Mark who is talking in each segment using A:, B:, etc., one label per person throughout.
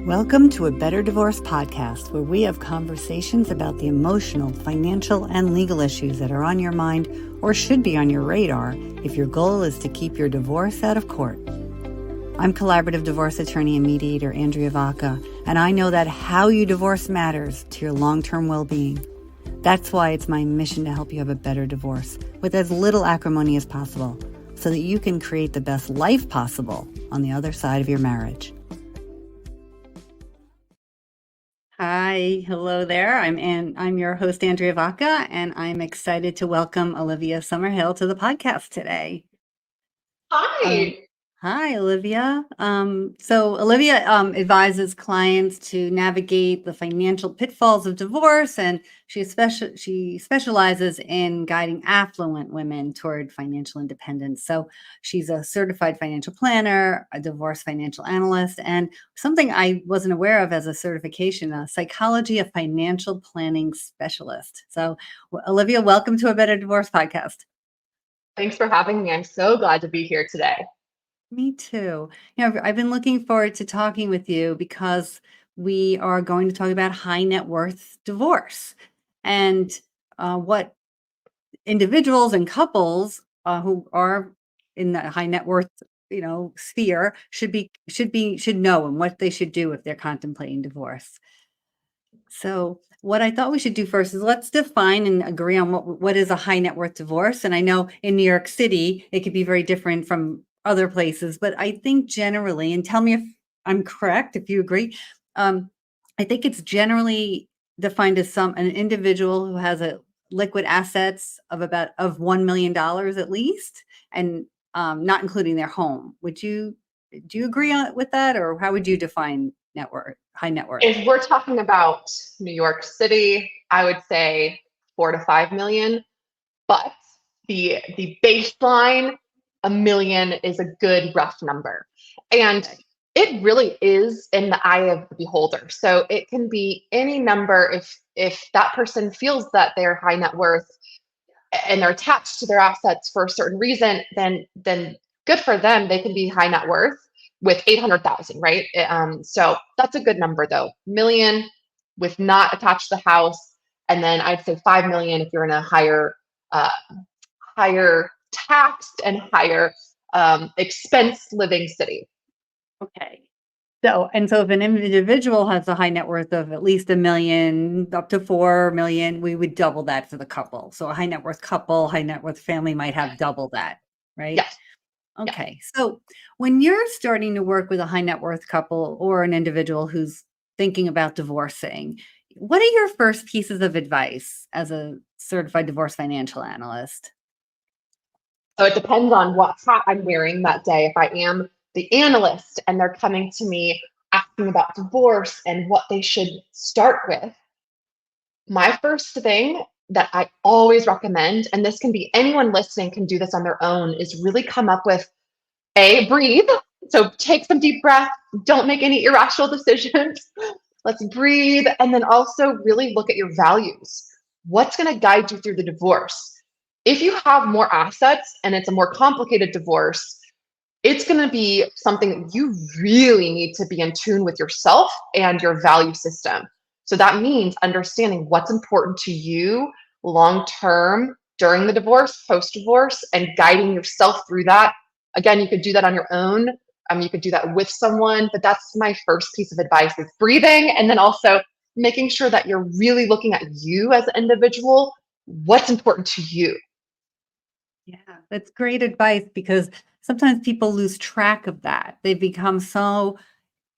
A: Welcome to a Better Divorce podcast, where we have conversations about the emotional, financial, and legal issues that are on your mind or should be on your radar if your goal is to keep your divorce out of court. I'm collaborative divorce attorney and mediator Andrea Vacca, and I know that how you divorce matters to your long-term well-being. That's why it's my mission to help you have a better divorce with as little acrimony as possible, so that you can create the best life possible on the other side of your marriage. Hi, hello there. I'm your host, Andrea Vacca, and I'm excited to welcome Olivia Summerhill to the podcast today.
B: Hi.
A: Hi, Olivia. So Olivia advises clients to navigate the financial pitfalls of divorce, and she specializes in guiding affluent women toward financial independence. So she's a certified financial planner, a divorce financial analyst, and something I wasn't aware of as a certification, a psychology of financial planning specialist. So, Olivia, welcome to a Better Divorce podcast.
B: Thanks for having me. I'm so glad to be here today.
A: Me too. I've been looking forward to talking with you because we are going to talk about high net worth divorce and what individuals and couples who are in the high net worth, sphere should know, and what they should do if they're contemplating divorce. So, what I thought we should do first is let's define and agree on what is a high net worth divorce. And I know in New York City, it could be very different from other places, but I think generally, and tell me if I'm correct, if you agree, I think it's generally defined as an individual who has a liquid assets of $1 million at least, and not including their home. Do you agree with that, or how would you define high net worth?
B: If we're talking about New York City, I would say 4 to 5 million, but the baseline, a million, is a good rough number. And it really is in the eye of the beholder. So it can be any number if that person feels that they're high net worth and they're attached to their assets for a certain reason, then good for them. They can be high net worth with 800,000, right? So that's a good number though. Million with not attached to the house, and then I'd say 5 million if you're in a higher taxed and higher expense living city.
A: Okay. So if an individual has a high net worth of at least $1 million, up to 4 million, we would double that for the couple. So a high net worth couple, high net worth family might have double that, right?
B: Yes.
A: Okay. So when you're starting to work with a high net worth couple or an individual who's thinking about divorcing, what are your first pieces of advice as a certified divorce financial analyst?
B: So it depends on what hat I'm wearing that day. If I am the analyst and they're coming to me asking about divorce and what they should start with, my first thing that I always recommend, and this can be anyone listening can do this on their own, is really come up with breathe. So take some deep breaths. Don't make any irrational decisions. Let's breathe. And then also really look at your values. What's going to guide you through the divorce? If you have more assets and it's a more complicated divorce, it's going to be something that you really need to be in tune with yourself and your value system. So that means understanding what's important to you long term during the divorce, post divorce, and guiding yourself through that. Again, you could do that on your own. You could do that with someone, but that's my first piece of advice, is breathing, and then also making sure that you're really looking at you as an individual. What's important to you?
A: Yeah, that's great advice, because sometimes people lose track of that. They become so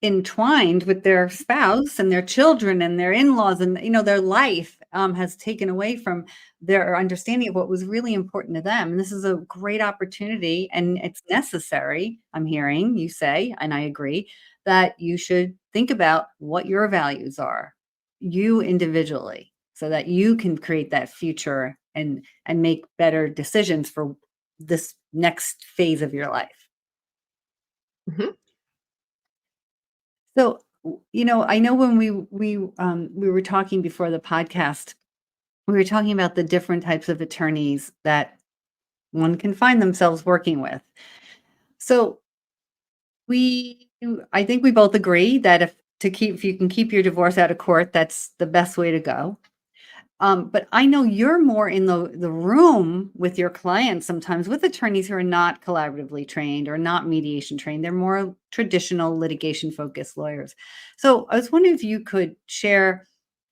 A: entwined with their spouse and their children and their in-laws, and their life has taken away from their understanding of what was really important to them. And this is a great opportunity, and it's necessary. I'm hearing you say, and I agree, that you should think about what your values are, you individually, so that you can create that future and make better decisions for this next phase of your life.
B: Mhm.
A: So, I know when we were talking before the podcast, we were talking about the different types of attorneys that one can find themselves working with. So I think we both agree that if if you can keep your divorce out of court, that's the best way to go. But I know you're more in the room with your clients sometimes with attorneys who are not collaboratively trained or not mediation trained. They're more traditional litigation focused lawyers. So I was wondering if you could share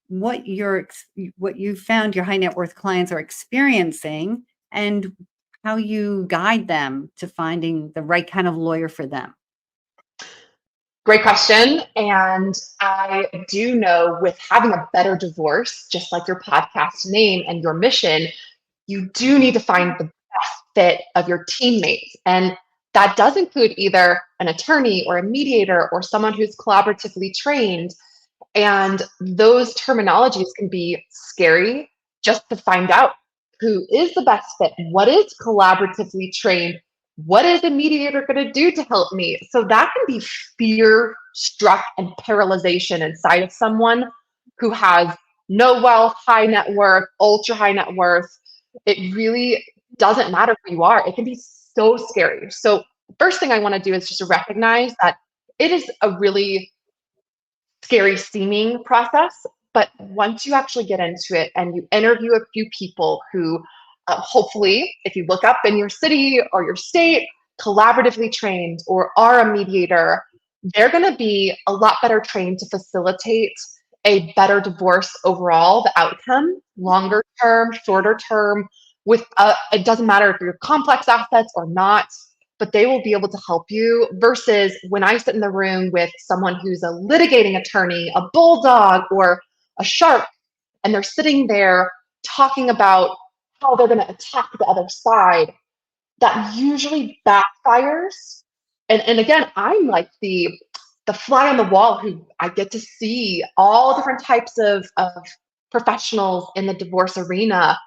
A: what you found your high net worth clients are experiencing and how you guide them to finding the right kind of lawyer for them.
B: Great question. And I do know with having a better divorce, just like your podcast name and your mission, you do need to find the best fit of your teammates. And that does include either an attorney or a mediator or someone who's collaboratively trained. And those terminologies can be scary just to find out who is the best fit, what is collaboratively trained, what is a mediator going to do to help me? So that can be fear struck and paralyzation inside of someone who has no wealth, high net worth, ultra high net worth. It really doesn't matter who you are. It can be so scary. So, first thing I want to do is just to recognize that it is a really scary seeming process. But once you actually get into it and you interview a few people who, hopefully, if you look up in your city or your state, collaboratively trained or are a mediator, they're going to be a lot better trained to facilitate a better divorce overall, the outcome, longer term, shorter term, with it doesn't matter if you're complex assets or not, but they will be able to help you versus when I sit in the room with someone who's a litigating attorney, a bulldog, or a shark, and they're sitting there talking about how they're going to attack the other side. That usually backfires. And again, I'm like the fly on the wall who I get to see all different types of professionals in the divorce arena.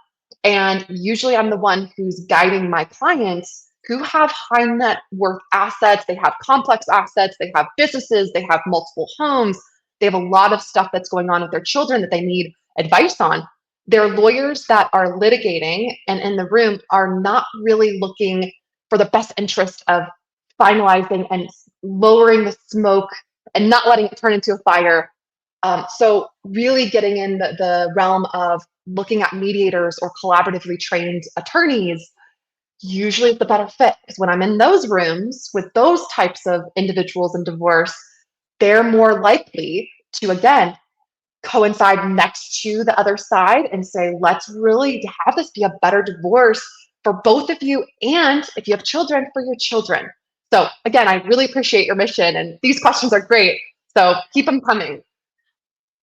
B: And usually I'm the one who's guiding my clients who have high net worth assets. They have complex assets. They have businesses. They have multiple homes. They have a lot of stuff that's going on with their children that they need advice on. They're lawyers that are litigating and in the room are not really looking for the best interest of finalizing and lowering the smoke and not letting it turn into a fire. So really getting in the realm of looking at mediators or collaboratively trained attorneys usually is the better fit because when I'm in those rooms with those types of individuals in divorce, they're more likely to, again, coincide next to the other side and say, let's really have this be a better divorce for both of you. And if you have children, for your children. So again, I really appreciate your mission and these questions are great. So keep them coming.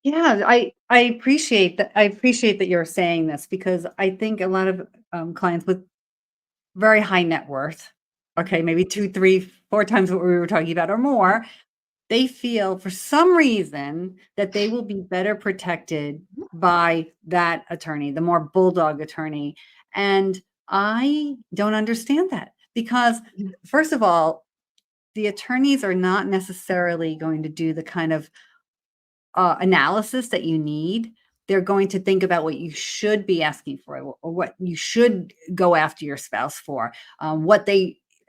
A: Yeah, I appreciate that. I appreciate that you're saying this because I think a lot of clients with very high net worth, okay, maybe two, three, four times what we were talking about or more, they feel for some reason that they will be better protected by that attorney, the more bulldog attorney. And I don't understand that because, first of all, the attorneys are not necessarily going to do the kind of analysis that you need. They're going to think about what you should be asking for or what you should go after your spouse for.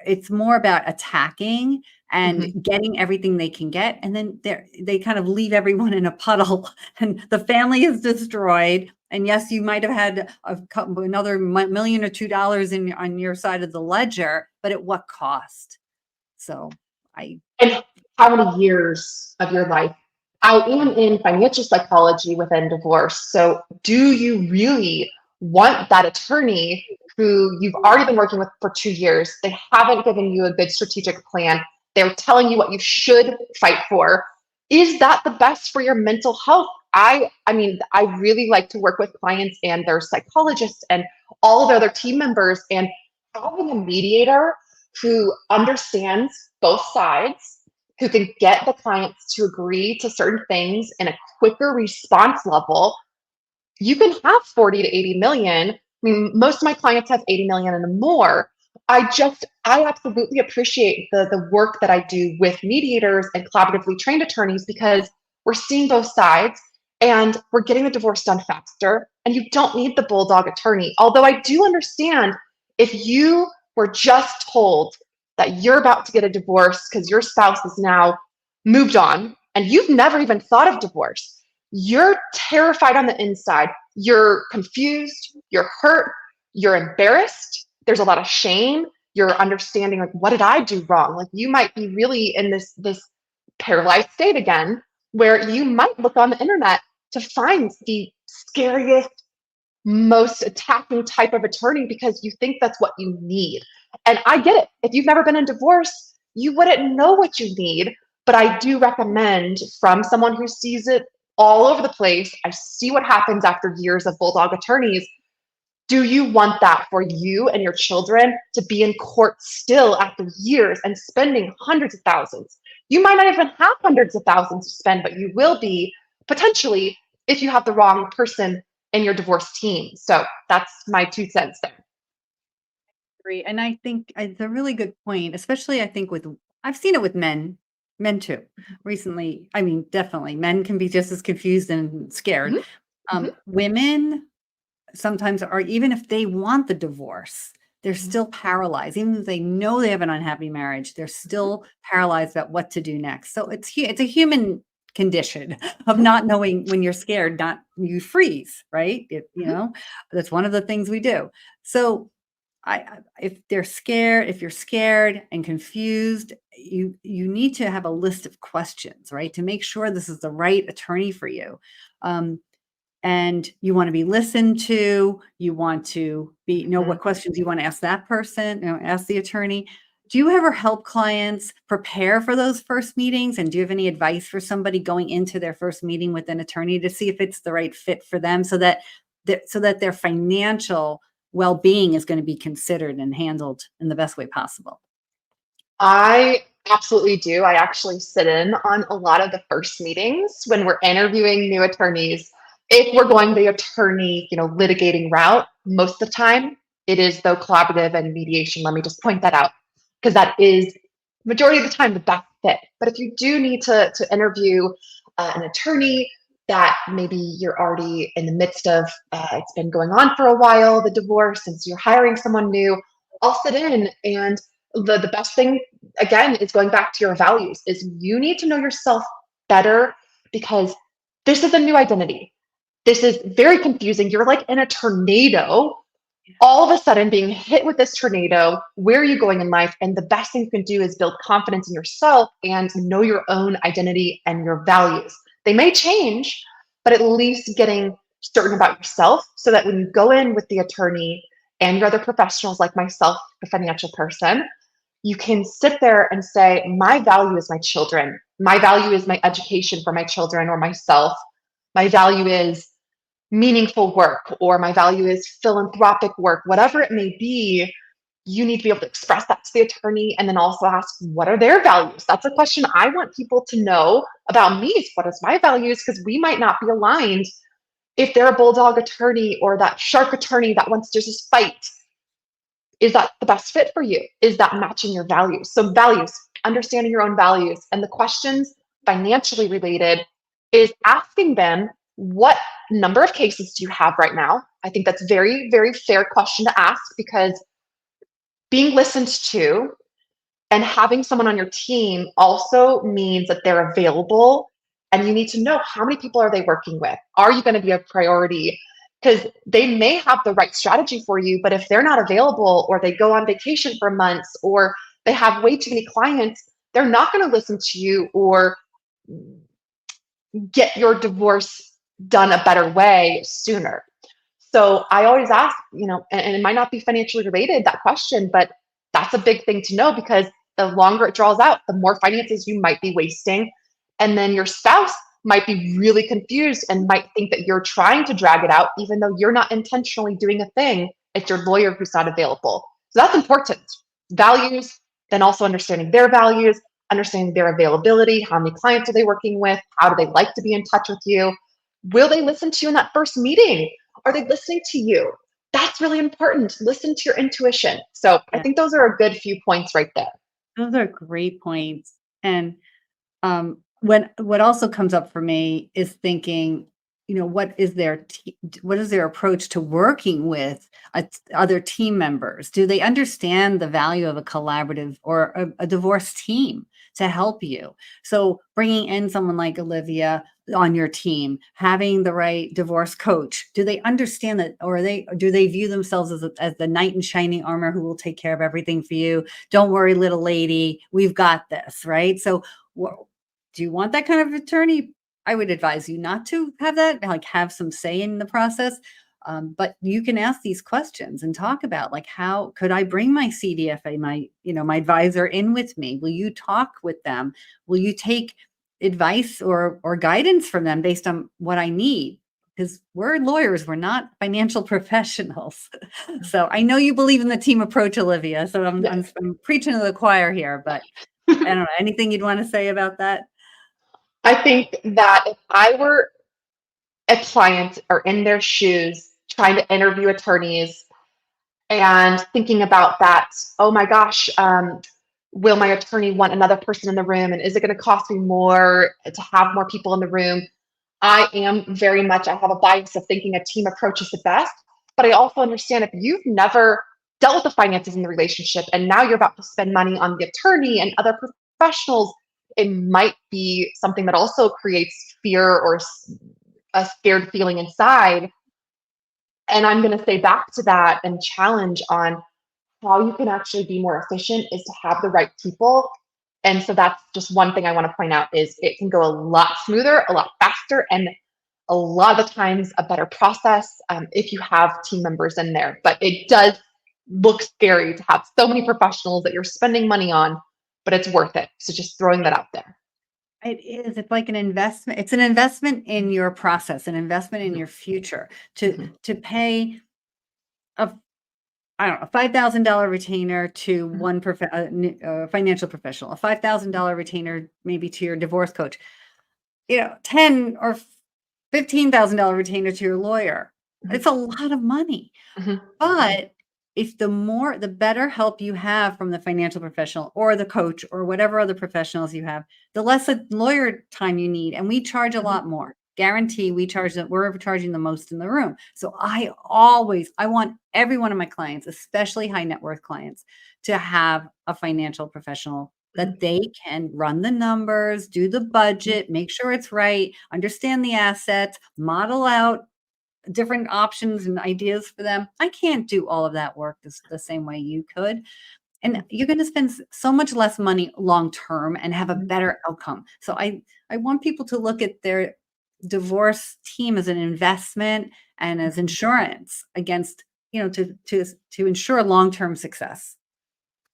A: It's more about attacking and
B: Mhm.
A: getting everything they can get. And then they kind of leave everyone in a puddle and the family is destroyed. And yes, you might have had another million or $2 on your side of the ledger, but at what cost? So I,
B: And how many years of your life? I am in financial psychology within divorce. So, do you really want that attorney who you've already been working with for 2 years? They haven't given you a good strategic plan. They're telling you what you should fight for. Is that the best for your mental health? I mean, I really like to work with clients and their psychologists and all of their other team members. And having a mediator who understands both sides, who can get the clients to agree to certain things in a quicker response level, you can have 40 to 80 million. I mean, most of my clients have 80 million and more. I absolutely appreciate the work that I do with mediators and collaboratively trained attorneys because we're seeing both sides and we're getting the divorce done faster. And you don't need the bulldog attorney. Although I do understand if you were just told that you're about to get a divorce because your spouse is now moved on and you've never even thought of divorce, you're terrified on the inside. You're confused, you're hurt, you're embarrassed. There's a lot of shame. You're understanding, like, what did I do wrong? Like, you might be really in this paralyzed state again, where you might look on the internet to find the scariest, most attacking type of attorney because you think that's what you need. And I get it. If you've never been in divorce, you wouldn't know what you need. But I do recommend, from someone who sees it all over the place, I see what happens after years of bulldog attorneys. Do you want that for you and your children, to be in court still after years and spending hundreds of thousands? You might not even have hundreds of thousands to spend, but you will be potentially if you have the wrong person in your divorce team. So that's my 2 cents there.
A: Agree. And I think it's a really good point, especially I think I've seen it with men too. Recently, I mean, definitely men can be just as confused and scared.
B: Mhm, mhm,
A: Women sometimes are, even if they want the divorce, they're
B: mhm,
A: still paralyzed. Even if they know they have an unhappy marriage, they're
B: mhm,
A: still paralyzed about what to do next. So it's a human condition of
B: mhm,
A: not knowing. When you're scared, not you freeze, right?
B: mhm.
A: That's one of the things we do. So if you're scared and confused, you need to have a list of questions, right, to make sure this is the right attorney for you. Um, and you want to be listened to. You want to know
B: Mhm.
A: what questions you want to ask that person, ask the attorney. Do you ever help clients prepare for those first meetings? And do you have any advice for somebody going into their first meeting with an attorney to see if it's the right fit for them, so that their financial well-being is going to be considered and handled in the best way possible?
B: I absolutely do. I actually sit in on a lot of the first meetings when we're interviewing new attorneys. If we're going the attorney, litigating route, most of the time it is, though, collaborative and mediation. Let me just point that out, because that is majority of the time the best fit. But if you do need to interview an attorney that maybe you're already in the midst of, it's been going on for a while, the divorce, and so you're hiring someone new, I'll sit in. And the best thing, again, is going back to your values, is you need to know yourself better, because this is a new identity. This is very confusing. You're like in a tornado, all of a sudden being hit with this tornado. Where are you going in life? And the best thing you can do is build confidence in yourself and know your own identity and your values. They may change, but at least getting certain about yourself, so that when you go in with the attorney and your other professionals like myself, the financial person, you can sit there and say, my value is my children. My value is my education for my children or myself. My value is meaningful work, or my value is philanthropic work, whatever it may be. You need to be able to express that to the attorney, and then also ask, what are their values? That's a question I want people to know about me, is what is my values? Because we might not be aligned. If they're a bulldog attorney or that shark attorney that wants to just fight, is that the best fit for you? Is that matching your values? So values, understanding your own values, and the questions financially related is asking them, what number of cases do you have right now? I think that's very, very fair question to ask, because being listened to and having someone on your team also means that they're available, and you need to know, how many people are they working with? Are you going to be a priority? Because they may have the right strategy for you, but if they're not available, or they go on vacation for months, or they have way too many clients, they're not going to listen to you or get your divorce done a better way sooner. So I always ask, and it might not be financially related, that question, but that's a big thing to know, because the longer it draws out, the more finances you might be wasting. And then your spouse might be really confused and might think that you're trying to drag it out, even though you're not intentionally doing a thing. It's your lawyer who's not available. So that's important. Values, then also understanding their values, understanding their availability. How many clients are they working with? How do they like to be in touch with you? Will they listen to you in that first meeting? Are they listening to you? That's really important. Listen to your intuition. So I
A: Yeah,
B: think those are a good few points right there.
A: those are great points. And when what also comes up for me is thinking, what is their approach to working with other team members? Do they understand the value of a collaborative or a divorce team? to help you. So bringing in someone like Olivia on your team, having the right divorce coach, do they understand that, or do they view themselves as the knight in shining armor who will take care of everything for you? Don't worry, little lady, we've got this, right? So do you want that kind of attorney? I would advise you not to have that, like have some say in the process. But you can ask these questions and talk about, like, how could I bring my CDFA, my advisor in with me? Will you talk with them? Will you take advice or guidance from them based on what I need? Because we're lawyers, we're not financial professionals. So I know you believe in the team approach, Olivia. So I'm preaching to the choir here, but I don't know, anything you'd want to say about that?
B: I think that if I were a client or in their shoes trying to interview attorneys and thinking about that, oh my gosh, will my attorney want another person in the room? And is it going to cost me more to have more people in the room? I have a bias of thinking a team approach is the best, but I also understand if you've never dealt with the finances in the relationship and now you're about to spend money on the attorney and other professionals, it might be something that also creates fear or a scared feeling inside. And I'm going to say back to that and challenge on how you can actually be more efficient is to have the right people. And so that's just one thing I want to point out is it can go a lot smoother, a lot faster, and a lot of the times a better process if you have team members in there. But it does look scary to have so many professionals that you're spending money on, but it's worth it. So just throwing that out there.
A: It is. It's like an investment. It's an investment in your process, an investment in
B: Mhm,
A: your future
B: mhm,
A: to pay a I don't know, a $5,000 retainer to
B: mhm,
A: one financial professional, a $5,000 retainer maybe to your divorce coach, 10 or $15,000 retainer to your lawyer.
B: mhm,
A: It's a lot of money.
B: mhm,
A: But if the better help you have from the financial professional or the coach or whatever other professionals you have, the less a lawyer time you need. And we charge a
B: mhm,
A: lot more. Guarantee we're charging the most in the room. So I want every one of my clients, especially high net worth clients, to have a financial professional
B: mhm,
A: that they can run the numbers, do the
B: mhm,
A: budget, make sure it's right, understand the assets, model out different options and ideas for them. I can't do all of that work the same way you could. And
B: mhm,
A: you're going to spend so much less money long term and have a
B: mhm,
A: better outcome. So I want people to look at their divorce team as an investment and as
B: mhm.
A: insurance against, to ensure long-term success.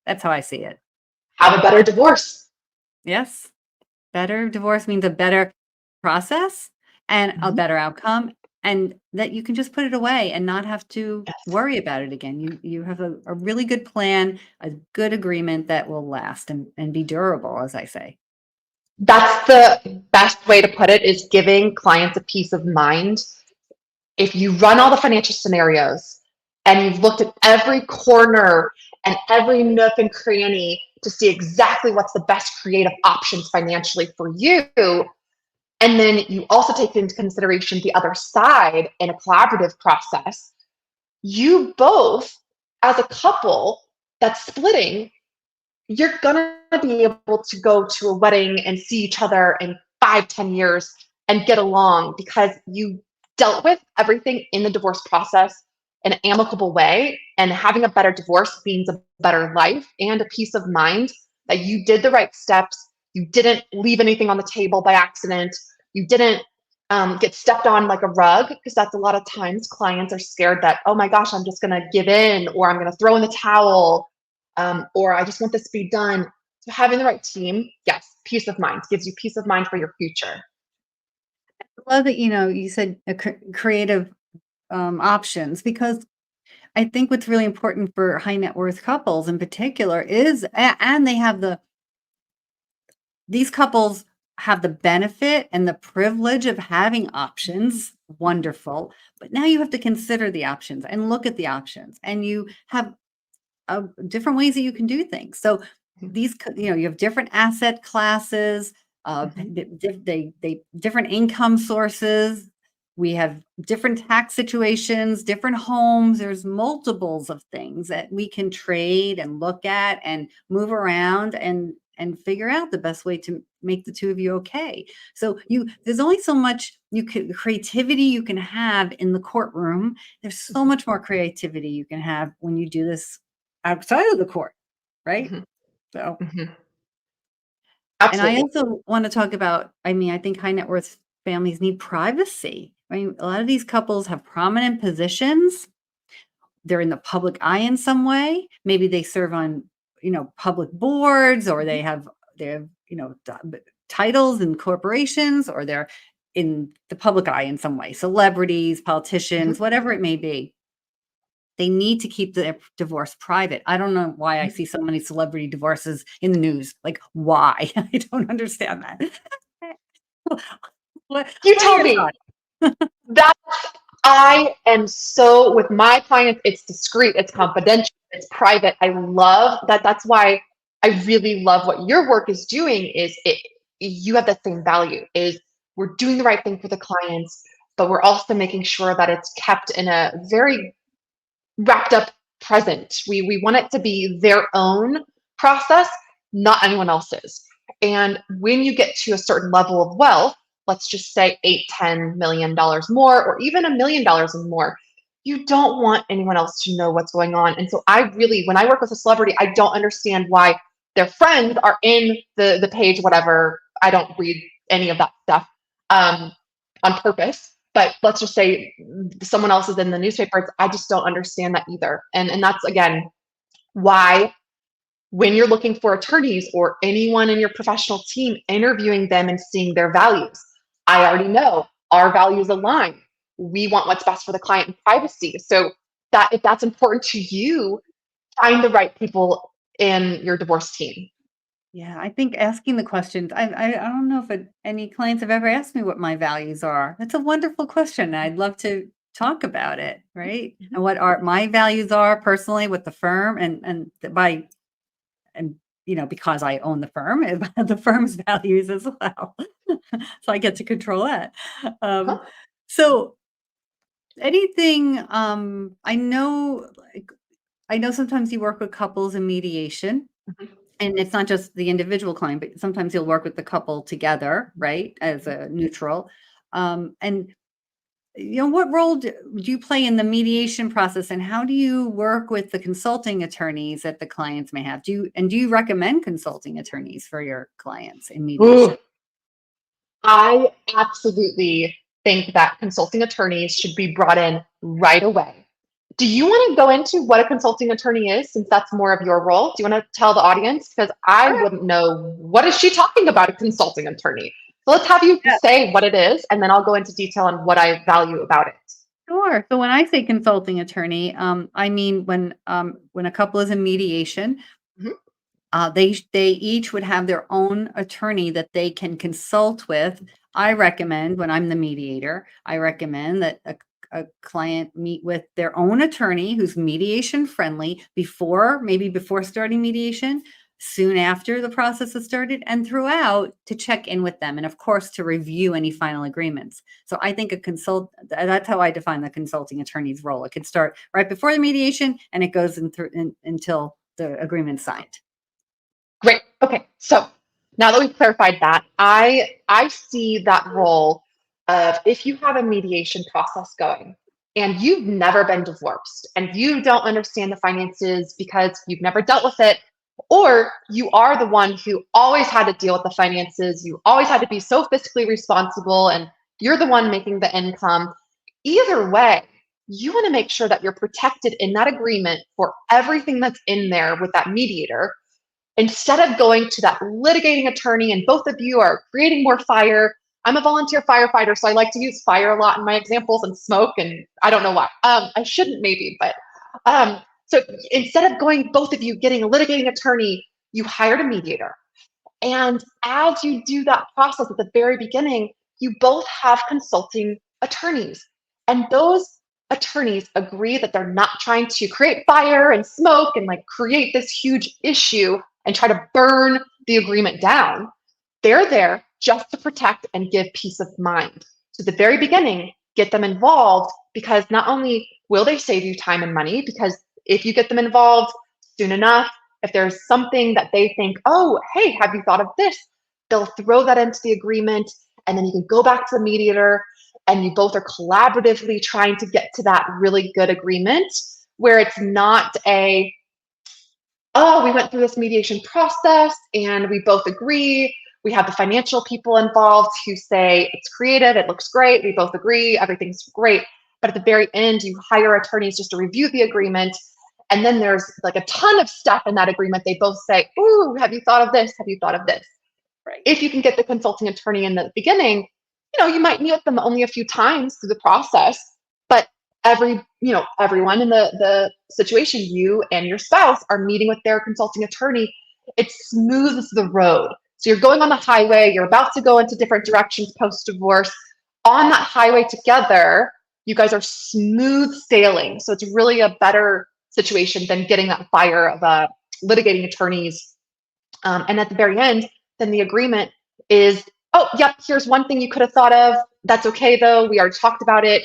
A: That's how I see it.
B: Have a better divorce.
A: Yes. Better divorce means a better process and a
B: Mhm.
A: better outcome, and that you can just put it away and not have to
B: Yes.
A: worry about it again. You have a really good plan, a good agreement that will last and be durable, as I say.
B: That's the best way to put it is giving clients a peace of mind. If you run all the financial scenarios and you've looked at every corner and every nook and cranny to see exactly what's the best creative options financially for you, and then you also take into consideration the other side in a collaborative process, you both, as a couple that's splitting, you're gonna be able to go to a wedding and see each other in 5, 10 years and get along because you dealt with everything in the divorce process in an amicable way. And having a better divorce means a better life and a peace of mind that you did the right steps. You didn't leave anything on the table by accident. You didn't get stepped on like a rug because that's a lot of times clients are scared that, oh my gosh, I'm just going to give in or I'm going to throw in the towel or I just want this to be done. So having the right team, yes, peace of mind gives you peace of mind for your future.
A: I love that, you said creative options, because I think what's really important for high net worth couples in particular and these couples have the benefit and the privilege of having options. Wonderful. But now you have to consider the options and look at the options, and you have different ways that you can do things. So
B: Mhm,
A: you have different asset classes,
B: mhm,
A: different income sources. We have different tax situations, different homes. There's multiples of things that we can trade and look at and move around. And and figure out the best way to make the two of you okay. So there's only so much creativity you can have in the courtroom. There's so much more creativity you can have when you do this outside of the court, right?
B: Mhm.
A: So,
B: Mhm.
A: and I
B: Absolutely.
A: also want to talk about, I mean, I think high net worth families need privacy. I mean, a lot of these couples have prominent positions. They're in the public eye in some way. Maybe they serve on, public boards, or
B: Mhm.
A: they have, titles in corporations, or they're in the public eye in some way. Celebrities,
B: Mhm.
A: politicians, whatever it may be. They need to keep the divorce private. I don't know why I
B: Mhm.
A: see so many celebrity divorces in the news. Like, why? I don't understand that. What
B: You
A: what are
B: tell
A: your
B: me.
A: thoughts?
B: That I am so with my clients, it's discreet, it's confidential, it's private. I love that. That's why I really love what your work is doing is it you have that same value is we're doing the right thing for the clients, but we're also making sure that it's kept in a very wrapped up present. We want it to be their own process, not anyone else's. And when you get to a certain level of wealth, let's just say 8, $10 million more, or even $1 million and more, you don't want anyone else to know what's going on. And so I really, when I work with a celebrity, I don't understand why their friends are in the page, whatever. I don't read any of that stuff um, on purpose. But let's just say someone else is in the newspapers. I just don't understand that either. And that's again why when you're looking for attorneys or anyone in your professional team, interviewing them and seeing their values. I already know our values align. We want what's best for the client and privacy. So that if that's important to you, find the right people in your divorce team.
A: Yeah, I think asking the questions. I don't know if any clients have ever asked me what my values are. That's a wonderful question. I'd love to talk about it, right?
B: Mhm.
A: And what are my values are personally with the firm, by and because I own the firm, and the firm's values as well. So I get to control that. Um,
B: Uh-huh.
A: so anything, I know sometimes you work with couples in mediation.
B: Mhm.
A: And it's not just the individual client, but sometimes you'll work with the couple together, right, as
B: Mhm.
A: a neutral. And what role do you play in the mediation process, and how do you work with the consulting attorneys that the clients may have? Do you recommend consulting attorneys for your clients in mediation?
B: Ooh, I absolutely think that consulting attorneys should be brought in right away. Do you want to go into what a consulting attorney is since that's more of your role? Do you want to tell the audience? Because I
A: Sure.
B: wouldn't know what is she talking about a consulting attorney. So let's have you
A: Yeah,
B: say what it is, and then I'll go into detail on what I value about it.
A: sure. So when I say consulting attorney, I mean when a couple is in mediation.
B: Mhm.
A: They each would have their own attorney that they can consult with. I recommend when I'm the mediator, I recommend that a client meet with their own attorney who's mediation friendly maybe before starting mediation, soon after the process has started, and throughout to check in with them. And of course, to review any final agreements. So I think that's how I define the consulting attorney's role. It could start right before the mediation and it goes until the agreement's signed.
B: Great. Okay. So now that we've clarified that, I see that role of if you have a mediation process going and you've never been divorced and you don't understand the finances because you've never dealt with it, or you are the one who always had to deal with the finances, you always had to be so fiscally responsible and you're the one making the income. Either way, you want to make sure that you're protected in that agreement for everything that's in there with that mediator instead of going to that litigating attorney and both of you are creating more fire. I'm a volunteer firefighter, so I like to use fire a lot in my examples and smoke, and I don't know why. I shouldn't maybe, but so instead of going both of you getting a litigating attorney, you hired a mediator. And as you do that process at the very beginning, you both have consulting attorneys. And those attorneys agree that they're not trying to create fire and smoke and like create this huge issue and try to burn the agreement down. They're there just to protect and give peace of mind. So, at the very beginning, get them involved because not only will they save you time and money, because if you get them involved soon enough, If there's something that they think, oh, hey, have you thought of this? They'll throw that into the agreement, and then you can go back to the mediator, and you both are collaboratively trying to get to that really good agreement where it's not a, oh, we went through this mediation process and we both agree. We have the financial people involved who say it's creative, it looks great, we both agree, everything's great. But at the very end, you hire attorneys just to review the agreement. And then there's like a ton of stuff in that agreement. They both say, ooh, have you thought of this? Have you thought of this?
A: Right.
B: If you can get the consulting attorney in the beginning, you might meet with them only a few times through the process, but everyone in the situation, you and your spouse are meeting with their consulting attorney. It smooths the road. So you're going on the highway, you're about to go into different directions post divorce. On that highway together, you guys are smooth sailing. So it's really a better situation than getting that fire of litigating attorneys. And at the very end, then the agreement is, oh, yep, here's one thing you could have thought of. That's okay, though. We already talked about it.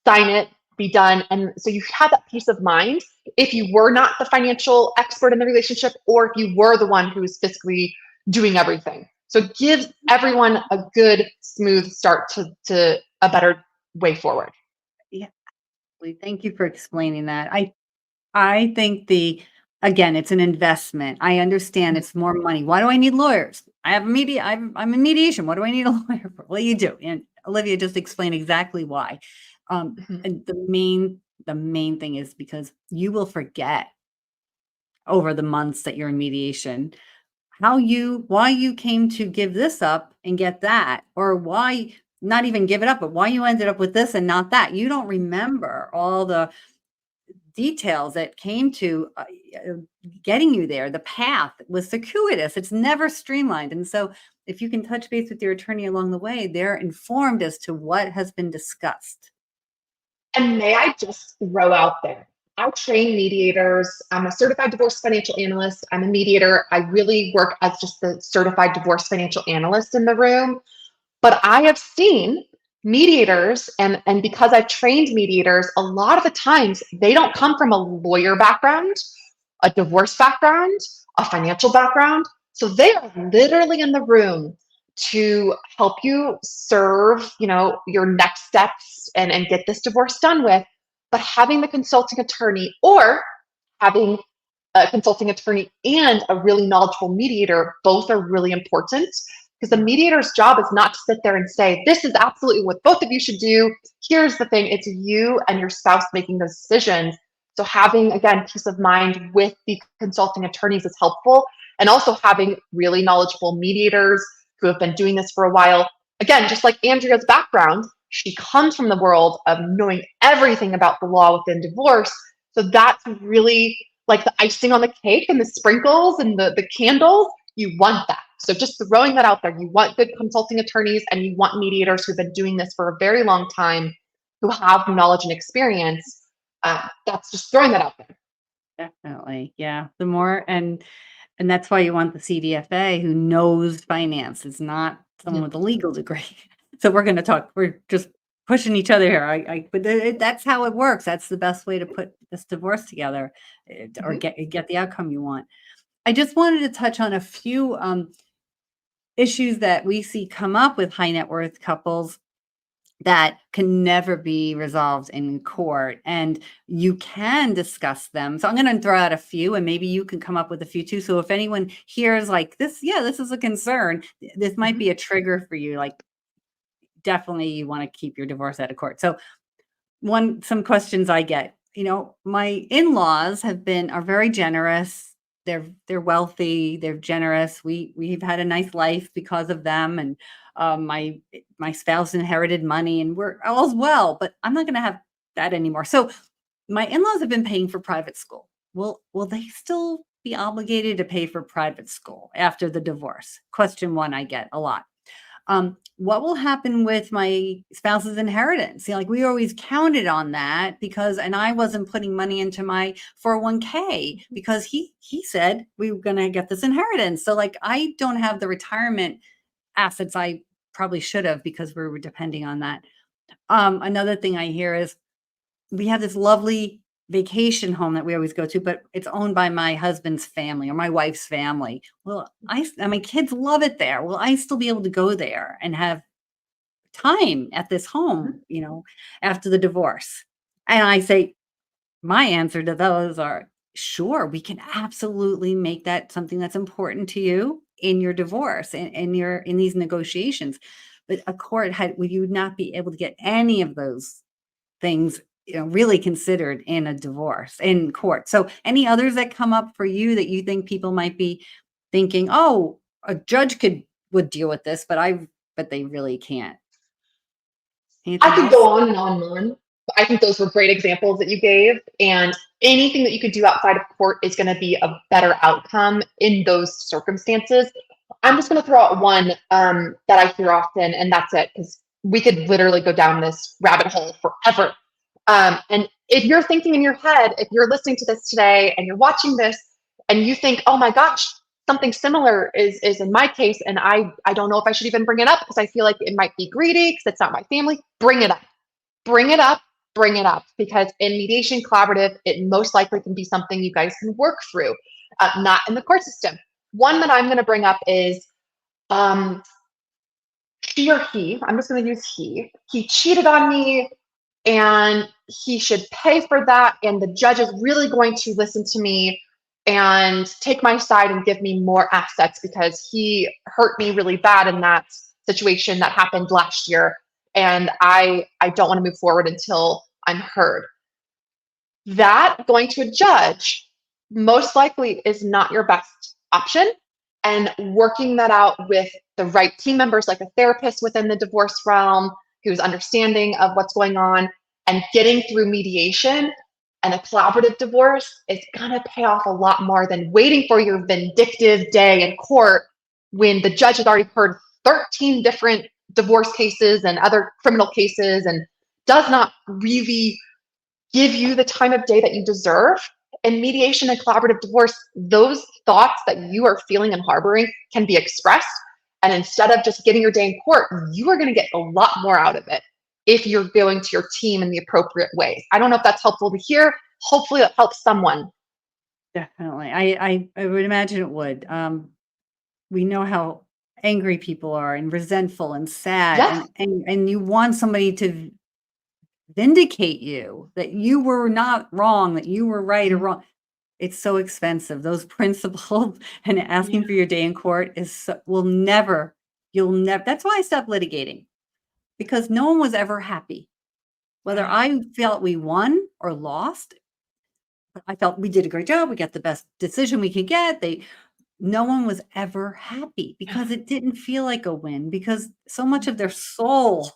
B: Sign it, be done. And so you have that peace of mind if you were not the financial expert in the relationship, or if you were the one who's fiscally doing everything. So it gives everyone a good, smooth start to a better way forward.
A: Yeah. Thank you for explaining that. I think again, it's an investment. I understand it's more money. Why do I need lawyers? I'm in mediation. What do I need a lawyer for? Well, you do. And Olivia just explained exactly why.
B: Mhm.
A: And the main thing is because you will forget over the months that you're in mediation why you came to give this up and get that, or why not even give it up, but why you ended up with this and not that. You don't remember all the details that came to uh, getting you there. The path was circuitous. It's never streamlined. And so if you can touch base with your attorney along the way, they're informed as to what has been discussed.
B: And may I just throw out there, I train mediators. I'm a certified divorce financial analyst. I'm a mediator. I really work as just the certified divorce financial analyst in the room. But I have seen mediators, and because I've trained mediators, a lot of the times they don't come from a lawyer background, a divorce background, a financial background. So they are literally in the room to help you serve, your next steps and get this divorce done with. But having the consulting attorney, or having a consulting attorney and a really knowledgeable mediator, both are really important, because the mediator's job is not to sit there and say, this is absolutely what both of you should do. Here's the thing, it's you and your spouse making those decisions. So having, again, peace of mind with the consulting attorneys is helpful. And also having really knowledgeable mediators who have been doing this for a while. Again, just like Andrea's background, she comes from the world of knowing everything about the law within divorce. So that's really like the icing on the cake and the sprinkles and the candles. You want that. So just throwing that out there. You want good consulting attorneys, and you want mediators who've been doing this for a very long time, who have knowledge and experience. That's just throwing that out there.
A: Definitely. Yeah. The more, and that's why you want the CDFA who knows finance. It's not someone
B: Yeah.
A: with a legal degree. So we're going to talk. We're just pushing each other here. But that's how it works. That's the best way to put this divorce together, or
B: Mhm.
A: get the outcome you want. I just wanted to touch on a few issues that we see come up with high net worth couples that can never be resolved in court, and you can discuss them. So I'm going to throw out a few, and maybe you can come up with a few too. So if anyone hears like this, yeah, this is a concern, this might
B: Mhm.
A: be a trigger for you. Like, definitely you want to keep your divorce out of court. So some questions I get, my in-laws are very generous. They're wealthy, they're generous. We've had a nice life because of them, and my spouse inherited money, and we're all's well, but I'm not going to have that anymore. So my in-laws have been paying for private school. Will they still be obligated to pay for private school after the divorce? Question one I get a lot. What will happen with my spouse's inheritance? Like, we always counted on that and I wasn't putting money into my 401k because he said we were going to get this inheritance. So like, I don't have the retirement assets I probably should have because we were depending on that. Another thing I hear is we have this lovely vacation home that we always go to, but it's owned by my husband's family or my wife's family. Well, and my kids love it there. Will I still be able to go there and have time at this home, after the divorce? And I say, my answer to those are, sure, we can absolutely make that something that's important to you in your divorce and in these negotiations. But a court would you not be able to get any of those things, really considered in a divorce in court. So any others that come up for you that you think people might be thinking, oh, a judge would deal with this, but they really can't.
B: I
A: Anything
B: could go
A: else?
B: on and on and on. But I think those were great examples that you gave. And anything that you could do outside of court is going to be a better outcome in those circumstances. I'm just going to throw out one that I hear often, and that's it, because we could literally go down this rabbit hole forever. And if you're thinking in your head, if you're listening to this today and you're watching this and you think, oh my gosh, something similar is in my case, and I don't know if I should even bring it up because I feel like it might be greedy because it's not my family, bring it up. Bring it up, bring it up, because in mediation collaborative, it most likely can be something you guys can work through, not in the court system. One that I'm going to bring up is she or he, I'm just going to use he cheated on me and he should pay for that. And the judge is really going to listen to me and take my side and give me more assets because he hurt me really bad in that situation that happened last year. And I don't want to move forward until I'm heard. That going to a judge most likely is not your best option. And working that out with the right team members, like a therapist within the divorce realm who's understanding of what's going on, and getting through mediation and a collaborative divorce is going to pay off a lot more than waiting for your vindictive day in court when the judge has already heard 13 different divorce cases and other criminal cases and does not really give you the time of day that you deserve. In mediation and collaborative divorce, those thoughts that you are feeling and harboring can be expressed. And instead of just getting your day in court, you are going to get a lot more out of it if you're going to your team in the appropriate ways. I don't know if that's helpful to hear. Hopefully it helps someone.
A: Definitely. I would imagine it would. We know how angry people are and resentful and sad,
B: Yes.
A: and you want somebody to vindicate you, that you were not wrong, that you were right or wrong. It's so expensive. Those principles and asking
B: Yeah.
A: for your day in court you'll never, that's why I stopped litigating, because no one was ever happy. Whether I felt we won or lost, I felt we did a great job. We got the best decision we could get. No one was ever happy because it didn't feel like a win, because so much of their soul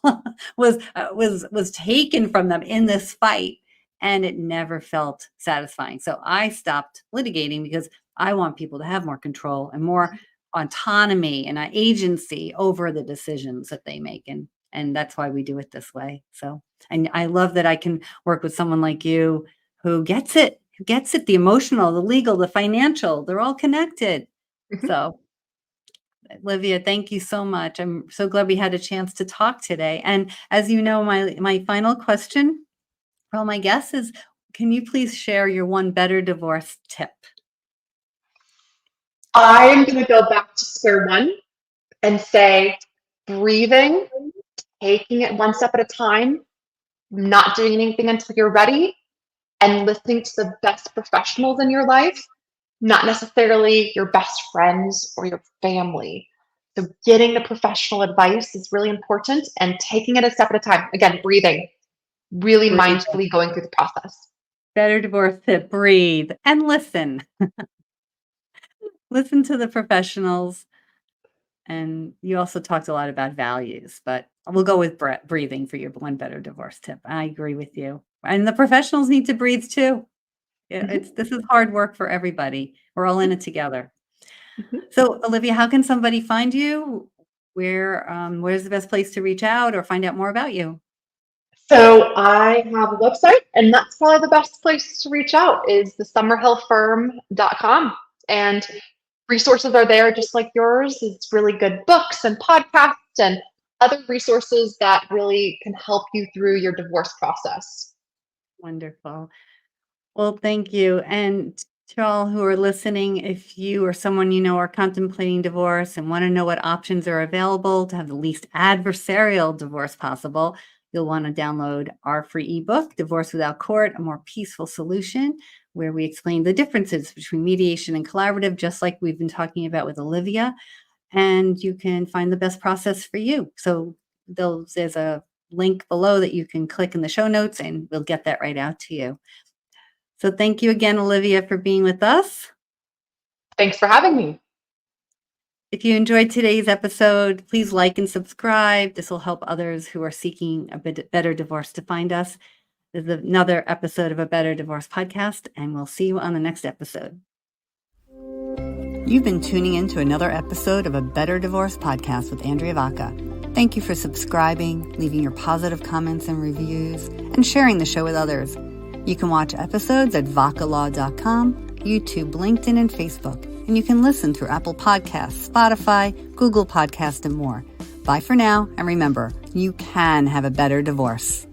A: was taken from them in this fight, and it never felt satisfying. So I stopped litigating because I want people to have more control and more autonomy and agency over the decisions that they make, and that's why we do it this way. So, and I love that I can work with someone like you who gets it, the emotional, the legal, the financial, they're all connected.
B: Mhm.
A: So, Olivia, thank you so much. I'm so glad we had a chance to talk today. And as you know, my final question for all my guests is, can you please share your one better divorce tip?
B: I'm going to go back to square one and say breathing, taking it one step at a time, not doing anything until you're ready, and listening to the best professionals in your life, not necessarily your best friends or your family. So, getting the professional advice is really important and taking it a step at a time. Again, breathing, really
A: Breathe.
B: mindfully going through the process.
A: Better divorce tip, breathe and listen. Listen to the professionals. And you also talked a lot about values, but we'll go with breathing for your one better divorce tip. I agree with you. And the professionals need to breathe too. Yeah,
B: Mhm,
A: this is hard work for everybody. We're all in it together.
B: mhm.
A: So, Olivia, how can somebody find you? Where's the best place to reach out or find out more about you?
B: So I have a website, and that's probably the best place to reach out is the summerhillfirm.com. And resources are there just like yours. It's really good books and podcasts and other resources that really can help you through your divorce process.
A: Wonderful. Well, thank you. And to all who are listening, if you or someone you know are contemplating divorce and want to know what options are available to have the least adversarial divorce possible, you'll want to download our free ebook, Divorce Without Court, A More Peaceful Solution, where we explain the differences between mediation and collaborative, just like we've been talking about with Olivia. And you can find the best process for you. So there's a link below that you can click in the show notes, and we'll get that right out to you. So thank you again, Olivia, for being with us.
B: Thanks for having me.
A: If you enjoyed today's episode, please like and subscribe. This will help others who are seeking a better divorce to find us. This is another episode of A Better Divorce podcast, and we'll see you on the next episode. You've been tuning in to another episode of A Better Divorce podcast with Andrea Vacca. Thank you for subscribing, leaving your positive comments and reviews, and sharing the show with others. You can watch episodes at vaccalaw.com, YouTube, LinkedIn, and Facebook. And you can listen through Apple Podcasts, Spotify, Google Podcasts, and more. Bye for now, and remember, you can have a better divorce.